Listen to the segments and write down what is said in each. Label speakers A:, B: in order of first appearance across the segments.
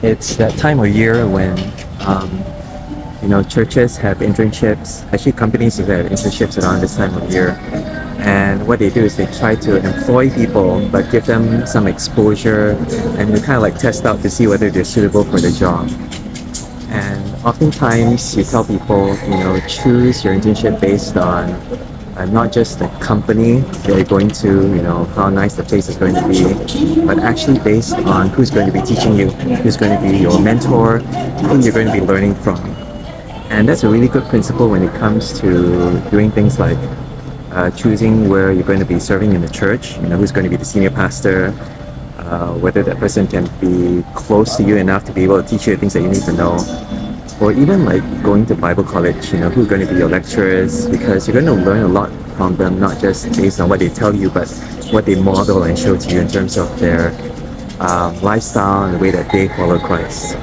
A: It's that time of year when um, churches have internships. Actually, companies have internships around this time of year. And what they do is they try to employ people, but give them some exposure, and you kind of like test out to see whether they're suitable for the job. And oftentimes, you tell people, choose your internship based on not just the company they're going to, how nice the place is going to be, but actually based on who's going to be teaching you, who's going to be your mentor, who you're going to be learning from. And that's a really good principle when it comes to doing things like choosing where you're going to be serving in the church, who's going to be the senior pastor, whether that person can be close to you enough to be able to teach you the things that you need to know, or even like going to Bible college, who's going to be your lecturers, because you're going to learn a lot from them, not just based on what they tell you, but what they model and show to you in terms of their lifestyle and the way that they follow Christ.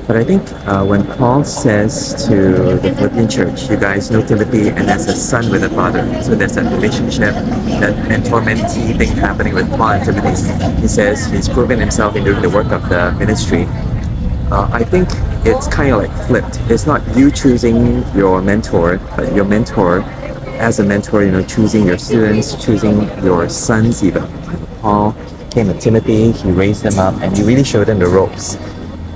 A: But I think when Paul says to the Philippian church, you guys know Timothy and as a son with a father, so there's that relationship, that mentor-mentee thing happening with Paul and Timothy. He says he's proven himself in doing the work of the ministry. I think it's kind of like flipped. It's not you choosing your mentor, but your mentor as a mentor, choosing your students, choosing your sons even. Paul came to Timothy, he raised them up, and he really showed them the ropes.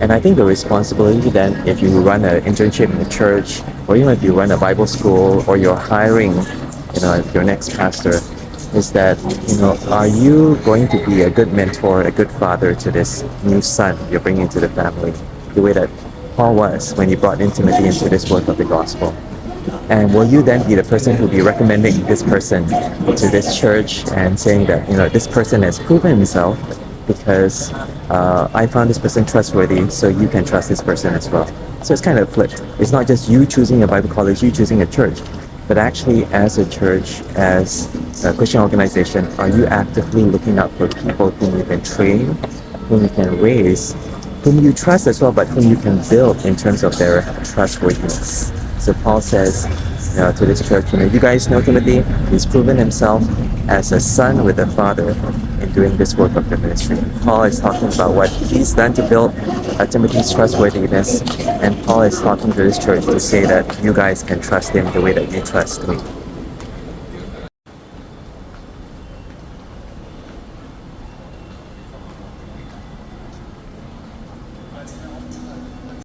A: And I think the responsibility then, if you run an internship in the church, or even if you run a Bible school, or you're hiring, your next pastor, is that, are you going to be a good mentor, a good father to this new son you're bringing into the family, the way that Paul was when he brought Timothy into this work of the gospel? And will you then be the person who'll be recommending this person to this church and saying that, this person has proven himself because I found this person trustworthy, so you can trust this person as well. So it's kind of flipped. It's not just you choosing a Bible college, you choosing a church, but actually as a church, as a Christian organization, are you actively looking out for people whom you can train, whom you can raise, whom you trust as well, but whom you can build in terms of their trustworthiness? So Paul says to this church, you guys know Timothy, he's proven himself as a son with a father in doing this work of the ministry. Paul is talking about what he's done to build Timothy's trustworthiness, and Paul is talking to this church to say that you guys can trust him the way that you trust me.